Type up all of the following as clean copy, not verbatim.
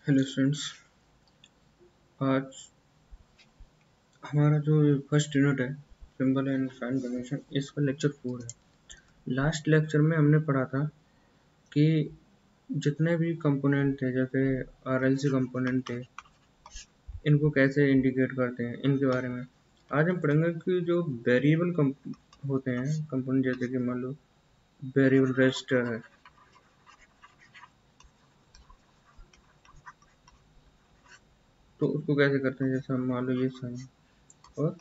Hello students, आज हमारा जो फर्स्ट यूनिट है सिंबल एंड साइन कन्वेंशन, इसका लेक्चर 4 है। लास्ट लेक्चर में हमने पढ़ा था कि जितने भी कंपोनेंट थे, जैसे आरएलसी कंपोनेंट थे, इनको कैसे इंडिकेट करते हैं, इनके बारे में आज हम पढ़ेंगे। कि जो वेरिएबल होते हैं कंपोनेंट, जैसे कि मान लो वेरिएबल रजिस्टर है, तो उसको कैसे करते हैं। जैसे हम मान लो ये साइन, और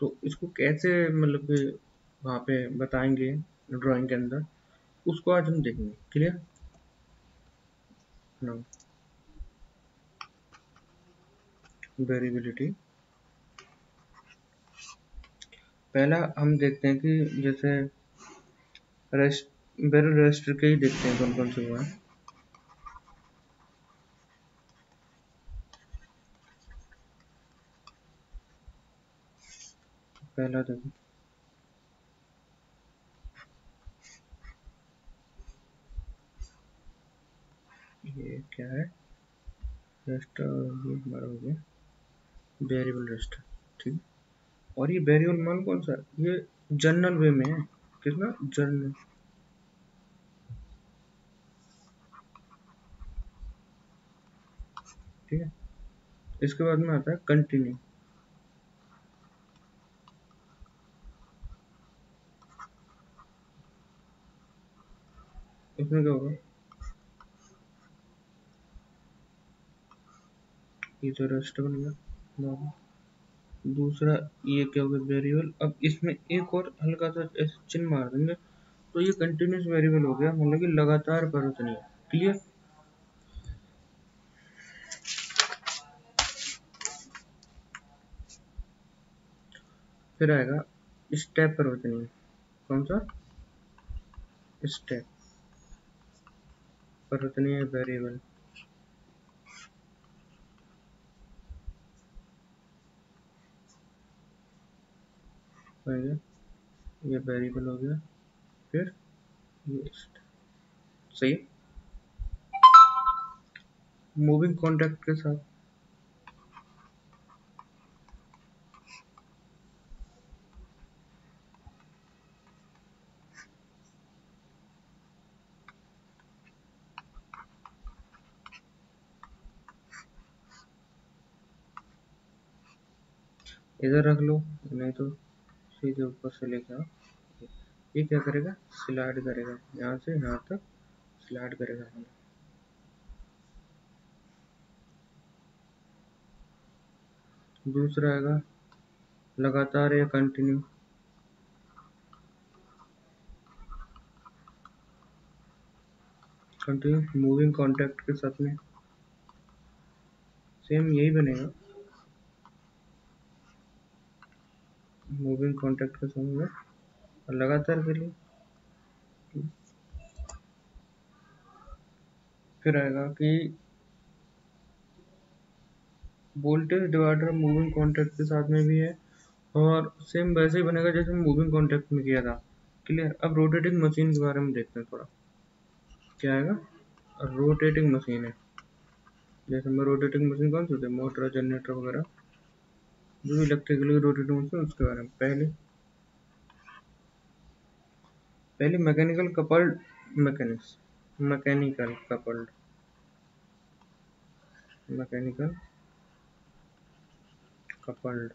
तो इसको कैसे मतलब कि वहाँ पे बताएंगे ड्राइंग के अंदर, उसको आज हम देखेंगे। क्लियर ना? वेरिएबिलिटी पहला हम देखते हैं कि जैसे वेरिएबल रजिस्टर के ही देखते हैं कौन कौन से हुआ है। पहला देखो, ये क्या है, रजिस्टर, ये हमारा हो गया वेरिएबल रजिस्टर। ठीक, और ये वेरिएबल मान कौन सा है, ये जनरल वे में है। कितना जनरल, ठीक है। इसके बाद में आता है कंटिन्यू। इसमें क्या होगा, ये तो रजिस्टर बन गया। दूसरा ये क्या होगा, वेरिएबल। अब इसमें एक और हल्का सा ऐसे चिन्ह मार देंगे तो ये कंटिन्यूस वेरिएबल हो गया, मतलब कि लगातार परिवर्तनीय। क्लियर। फिर आएगा स्टेप परिवर्तनीय। कौन सा, स्टेप परिवर्तनीय वेरिएबल। ये वेरिएबल हो गया, फिर ये सही है। मूविंग कॉन्टैक्ट के साथ इधर रख लो, नहीं तो सीधे ऊपर से लेके आओ। ये क्या करेगा, स्लाइड करेगा, यहाँ से यहाँ तक स्लाइड करेगा। दूसरा आएगा लगातार या कंटिन्यू। कंटिन्यू मूविंग कॉन्टैक्ट के साथ में सेम यही बनेगा, मूविंग कॉन्टैक्ट के साथ में और लगातार के लिए। फिर आएगा कि वोल्टेज डिवाइडर मूविंग कॉन्टैक्ट के साथ में भी है, और सेम वैसे ही बनेगा जैसे मूविंग कॉन्टैक्ट में किया था। क्लियर। अब रोटेटिंग मशीन के बारे में देखते हैं थोड़ा। क्या आएगा, रोटेटिंग मशीन है। जैसे में रोटेटिंग मशीन कौन सी होती है, मोटर, जनरेटर वगैरह, जो भी इलेक्ट्रिकली रोटेटिंग मशीन, उसके बारे में पहले mechanical coupled, mechanics, mechanical coupled, mechanical coupled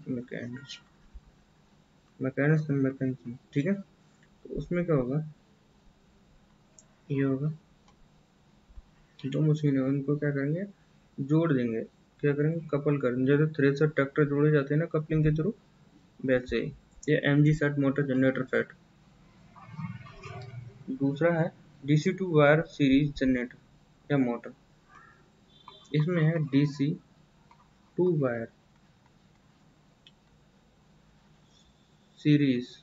mechanics, mechanics and mechanism. ठीक है। तो उसमें क्या होगा, ये होगा दो मशीन है, उनको क्या करेंगे, जोड़ देंगे। क्या करेंगे, कपल कर देंगे। जैसे थ्रेसर ट्रैक्टर जोड़े जाते हैं ना कपलिंग के थ्रू, वैसे ही ये MG set motor, generator set. दूसरा है DC two wire series generator या मोटर। इसमें है DC two wire series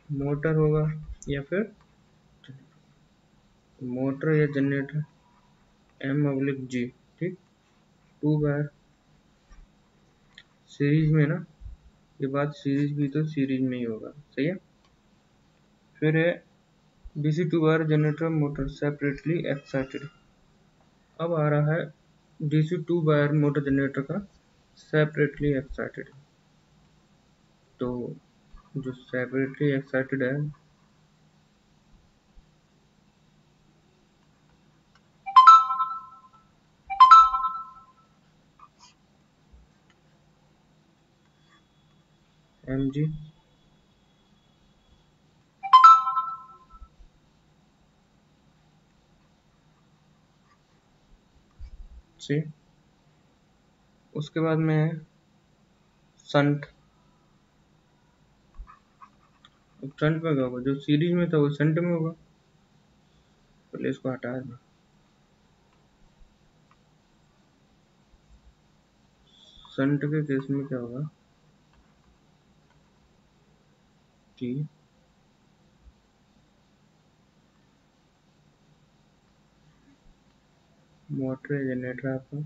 motor होगा, या फिर मोटर या जनरेटर, M/G। ठीक, टू वायर सीरीज में ना, ये बात सीरीज भी तो सीरीज में ही होगा। सही है। फिर है DC 2 wire generator motor separately excited. अब आ रहा है DC 2 वायर मोटर जनरेटर का सेपरेटली एक्साइटेड। तो जो सेपरेटली एक्साइटेड है MG से, उसके बाद में है संट। संट में क्या होगा, जो सीरीज में था वो संट में होगा। पहले इसको हटा देना। संट के केस में क्या होगा कि मोटर जनरेटर आपका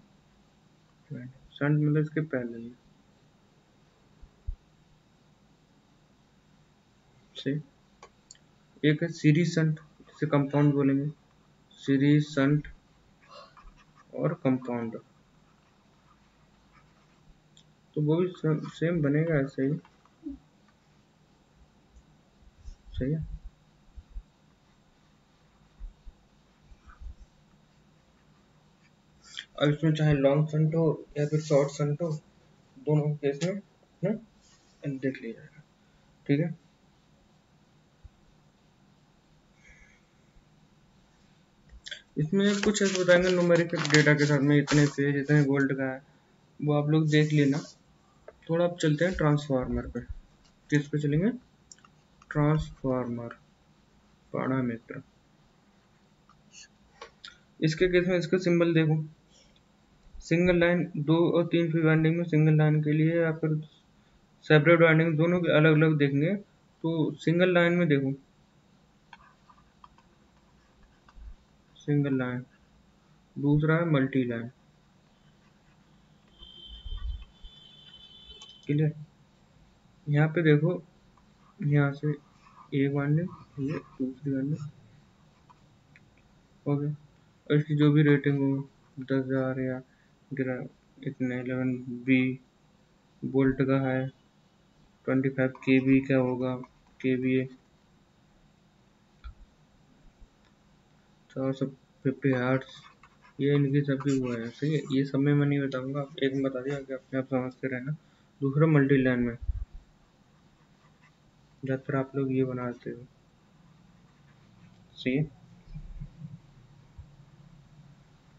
संट मतलब इसके पहले से एक है सीरीज संट, जिसे कंपाउंड बोलेंगे। सीरीज संट और कंपाउंड, तो वो भी सेम बनेगा ऐसे ही। सही है। अब इसमें चाहे लॉन्ग संट हो या फिर शॉर्ट संट हो, दोनों केस में देख लिया जाएगा। ठीक है। इसमें कुछ ऐसे बताएंगे न्यूमेरिकल डेटा के साथ में, इतने फेज इतने वोल्ट का है, वो आप लोग देख लेना। थोड़ा अब चलते हैं ट्रांसफार्मर पे। किस पे चलेंगे? ट्रांसफार्मर। पाड़ा मित्र, इसके केस में इसका सिंबल देखो, सिंगल लाइन 2 और 3 फीट वाइंडिंग में सिंगल लाइन के लिए या फिर सेपरेट वाइंडिंग, दोनों के अलग अलग देखेंगे। तो सिंगल लाइन में देखो, सिंगल लाइन, दूसरा है मल्टी लाइन। क्लियर? यहाँ पे देखो, यहाँ से एक वाइंडिंग, ये दूसरी वाइंडिंग, ओके। और इसकी जो भी रेटिंग हो, 10,000 या गिरा इतने 11 V वोल्ट का है, 25 kV का होगा, KVA 450 हर्ट्ज, ये इनकी सबकी वो है। सही है, ये सब में मैं नहीं बताऊंगा, एक में बता दिया कि अपने आप समझते रहना। दूसरा मल्टी लाइन में, ज़्यादातर आप लोग ये बनाते हो। सही है।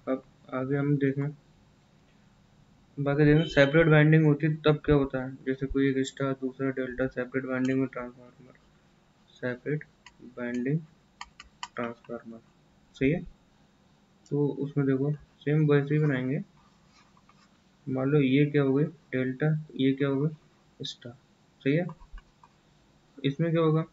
अब आगे हम देखें, बाकी देखें सेपरेट वाइंडिंग होती है तब क्या होता है, जैसे कोई एक स्टार दूसरा डेल्टा, सेपरेट वाइंडिंग में ट्रांसफार्मर, सेपरेट वाइंडिंग ट्रांसफार्मर। सही है। तो उसमें देखो सेम वैसे ही बनाएंगे। मान लो ये क्या हो गई डेल्टा, ये क्या हो गई स्टार। सही है। इसमें क्या होगा,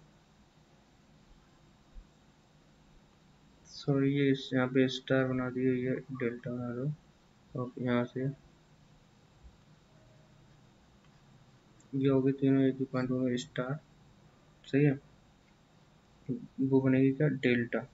सॉरी ये यहाँ पे स्टार बना दिए, ये डेल्टा बना दो। और यहाँ से ये हो गए तीनों एक ही पॉइंट हो गए स्टार। सही है। वो बनेगी क्या डेल्टा।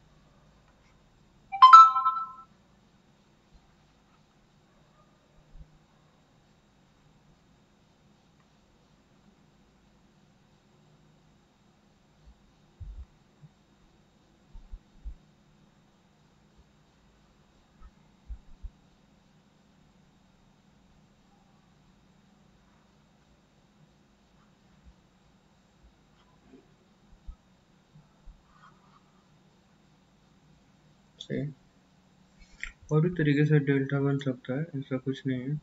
सही। और भी तरीके से डेल्टा बन सकता है, ऐसा कुछ नहीं है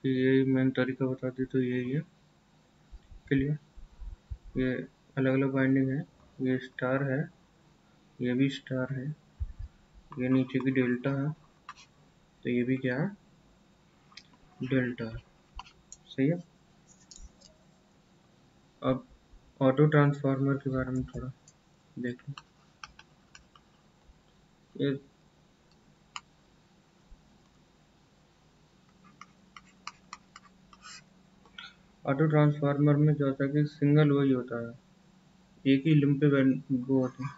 कि ये मैंने तरीका बता दी तो यही है। क्लियर? ये अलग अलग बाइंडिंग है, ये स्टार है, ये भी स्टार है, ये नीचे की डेल्टा है, तो ये भी क्या है डेल्टा है। सही है। अब ऑटो ट्रांसफार्मर के बारे में थोड़ा देख लो। ये ऑटो ट्रांसफार्मर में क्या होता है कि सिंगल वही होता है, एक ही लिंक पे वो होते हैं,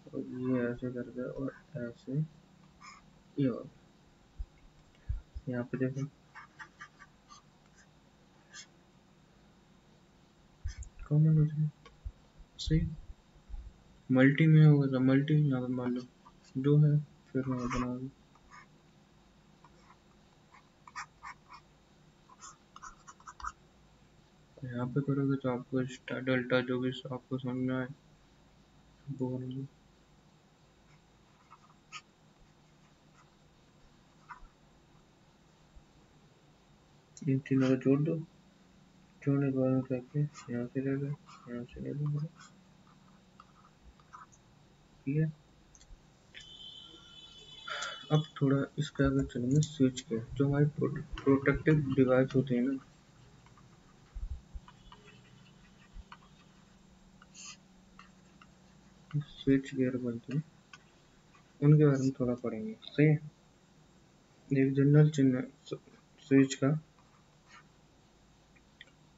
और ये ऐसे करके और ऐसे ये हो। यहाँ पे देखो कॉमन हो जाए सही। मल्टी में होगा तो मल्टी यहाँ पे मान लो दो है, फिर मैं बना दूँ। यहाँ पे करोगे तो आपको स्टार डेल्टा जो भी आपको समझ में आए वो करोगे। इन तीनों को जोड़ दो, जोड़ने के बाद करके यहाँ से ले लो, यहाँ से ले लो, ठीक है। अब थोड़ा इसके आगे चलेंगे स्विच के, जो हमारी प्रोटेक्टिव डिवाइस होती है ना, स्विच गियर बनते हैं, उनके बारे में थोड़ा पढ़ेंगे, सही है। एक जनरल चिन्ह स्विच का,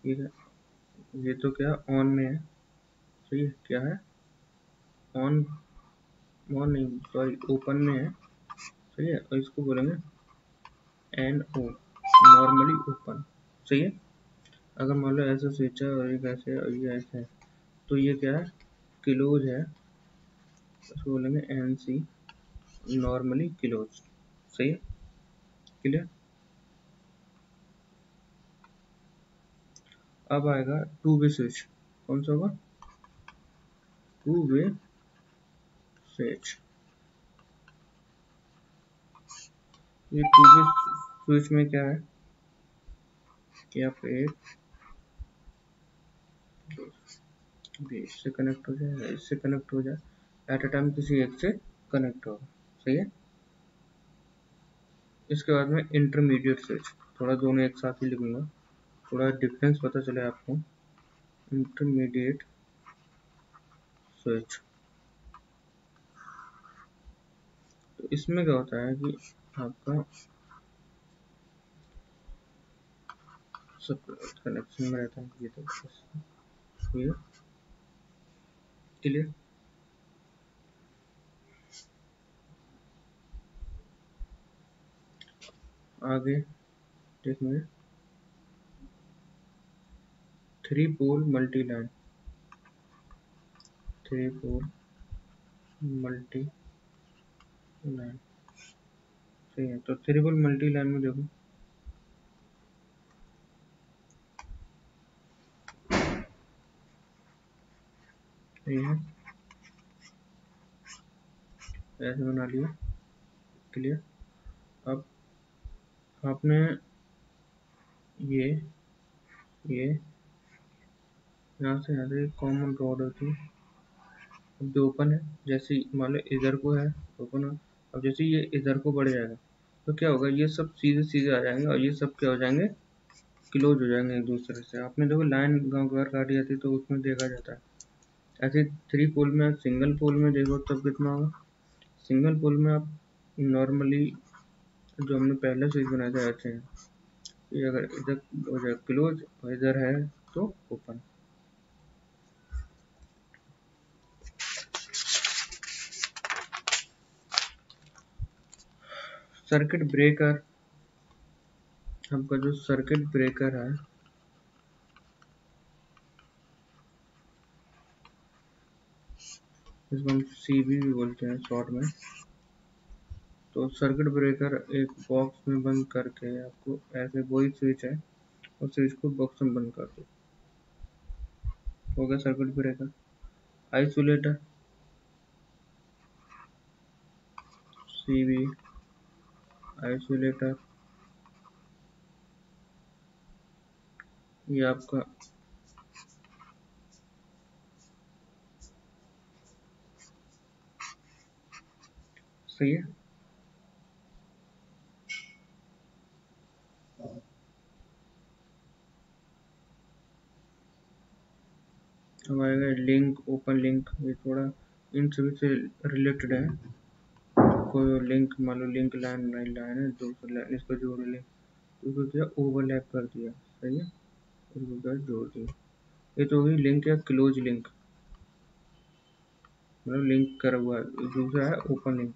ठीक है। ये तो क्या ऑन में है, सही है। क्या है ऑन, ऑन नहीं सॉरी ओपन में है, सही है। और इसको बोलेंगे एन ओ, नॉर्मली ओपन, सही है। अगर मान लो ऐसा स्विच है और एक ऐसे और ये ऐसे है, तो ये क्या है क्लोज है, इसको बोलेंगे एन सी, नॉर्मली क्लोज, सही है। क्लियर। अब आएगा टू वे स्विच, कौन सा होगा टू वे स्विच। ये टू वे स्विच में क्या है कि आप एक इससे कनेक्ट हो जाए, इससे कनेक्ट हो जाए, एट अ टाइम किसी एक से कनेक्ट होगा, सही है। इसके बाद में इंटरमीडिएट स्विच, थोड़ा दोनों एक साथ ही लिखूंगा, थोड़ा डिफरेंस पता चले आपको। इंटरमीडिएट स्विच, तो इसमें क्या होता है कि आपका सब कनेक्शन में रहता है, ये तो ये क्लियर। आगे देखेंगे थ्री पोल मल्टी लाइन, थ्री पोल मल्टी लाइन, सही है। तो थ्री पोल मल्टी लाइन में देखो ये है, ऐसे बना लिया, क्लियर। अब आपने ये यहाँ से कॉमन रोड होती है, अब जो ओपन है, जैसे मान लो इधर को है ओपन है, अब जैसे ये इधर को बढ़ जाएगा तो क्या होगा, ये सब सीधे सीधे आ जाएंगे और ये सब क्या हो जाएंगे क्लोज हो जाएंगे एक दूसरे से। आपने देखो लाइन गाँव घर काटी जाती है तो उसमें देखा जाता है। ऐसे थ्री पोल में, सिंगल पोल में देखो तब कितना होगा, सिंगल पोल में आप नॉर्मली जो हमने पहले स्विच बनाया था ऐसे हैं, ये अगर इधर हो जाए क्लोज और इधर है तो ओपन। सर्किट ब्रेकर, आपका जो सर्किट ब्रेकर है इसको हम सीबी भी बोलते हैं शॉर्ट में। तो सर्किट ब्रेकर एक बॉक्स में बंद करके आपको ऐसे, वही स्विच है और स्विच को बॉक्स में बंद कर दो, हो गया circuit breaker. Isolator, CB isolator, ये आपका सही है। अब आएगा लिंक, ओपन लिंक, ये थोड़ा इन सभी से रिलेटेड है। कोई लिंक मान लो लिंक लाइन लाइन है, दूसरी लाइन इसको जोड़ ले, इसको क्या ओवरलैप कर दिया, सही है, इसको क्या जोड़ दिया, ये तो होगी लिंक या क्लोज लिंक। मतलब लिंक करा हुआ है। दूसरा है ओपन लिंक।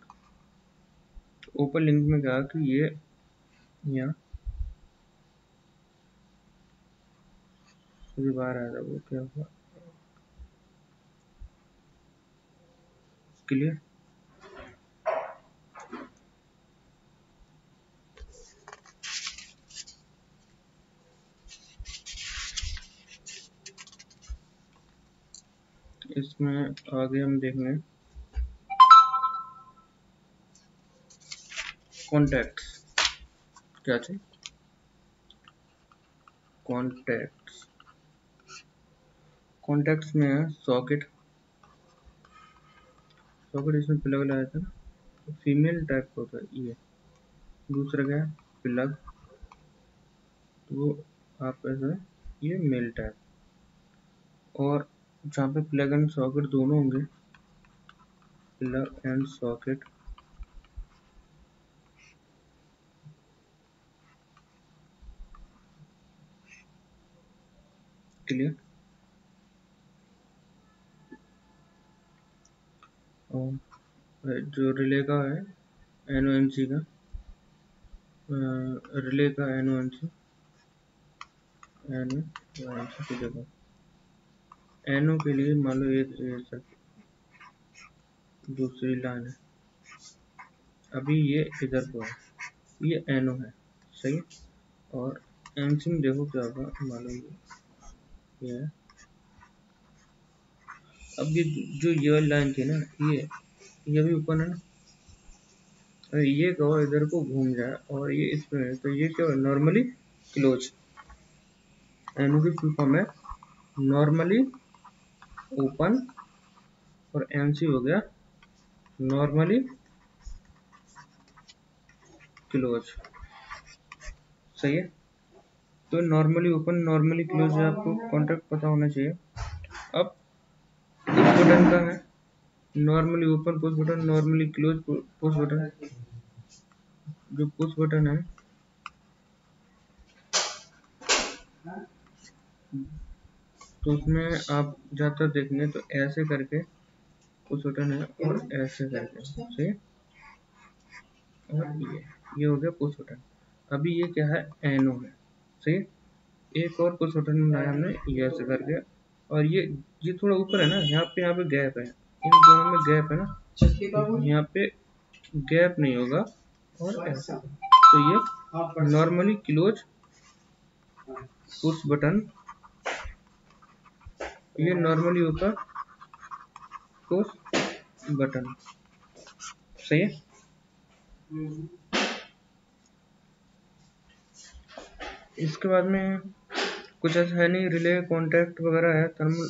ओपन लिंक में कहा कि ये यहाँ जो बाहर आया था वो क्या हुआ, क्लियर। इसमें आगे हम देखेंगे कॉन्टैक्ट्स। क्या चाहिए? कॉन्टैक्ट्स। कॉन्टैक्ट्स में है सॉकेट। सॉकेट इसमें प्लग लगाया था ना, तो फीमेल टाइप का होता है ये। दूसरा क्या है? प्लग, तो वो आप ऐसा ये मेल टाइप। और जहाँ पे प्लग एंड सॉकेट दोनों होंगे, प्लग एंड सॉकेट, क्लियर। और जो रिले का है NONC का, रिले का NONC की जगह NO के लिए मान लो एक ऐसा दूसरी लाइन है, अभी ये इधर को है, ये NO है, सही है। और NC में देखो क्या होगा, मान लो ये है। अब ये लाइन थी ना, ये भी ओपन है ना, अगर ये कहो इधर को घूम जाए और ये इसमें है, तो ये क्या है? Normally close. NO की फुल फॉर्म है नॉर्मली ओपन, और NC हो गया नॉर्मली क्लोज, सही है। तो नॉर्मली ओपन नॉर्मली क्लोज है, आपको कॉन्ट्रैक्ट पता होना चाहिए। अब पुश बटन का है normally open push button, normally close push button. जो पुश बटन है तो उसमें आप ज़्यादातर देखेंगे तो ऐसे करके पुश बटन है, और ऐसे करके, सही है। और ये हो गया पुश बटन। अभी ये क्या है? NO है, सही है। एक और पुश बटन बनाया हमने ये ऐसे करके, और ये थोड़ा ऊपर है ना, यहाँ पे गैप है, इन दोनों में गैप है ना, यहाँ पे गैप नहीं होगा, और ऐसे। तो ये नॉर्मली क्लोज पुश बटन, ये नॉर्मली ऊपर पुश बटन, सही है। इसके बाद में कुछ ऐसा है नहीं, रिले कॉन्टैक्ट वगैरह है, थर्मल।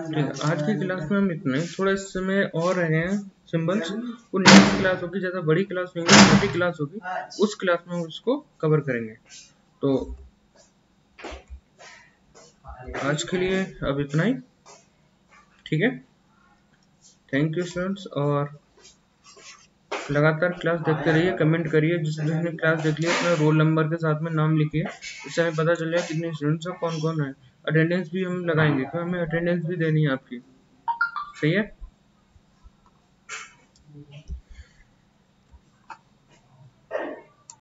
ठीक है, आज की क्लास में हम इतने, थोड़ा इस समय और रहे हैं सिंबल्स, वो नेक्स्ट क्लास होगी, ज़्यादा बड़ी क्लास नहीं होगी, छोटी क्लास होगी, उस क्लास में हम उसको कवर करेंगे। तो आज के लिए अब इतना ही, ठीक है। थैंक यू स्टूडेंट्स, और लगातार क्लास देखते रहिए, कमेंट करिए, जिसने क्लास देख लिया अपना रोल नंबर के साथ में नाम लिखिए, इससे हमें पता चल जाए कितने स्टूडेंट्स हैं, कौन कौन है। अटेंडेंस भी हम लगाएंगे, क्योंकि हमें अटेंडेंस भी देनी है आपकी, सही है।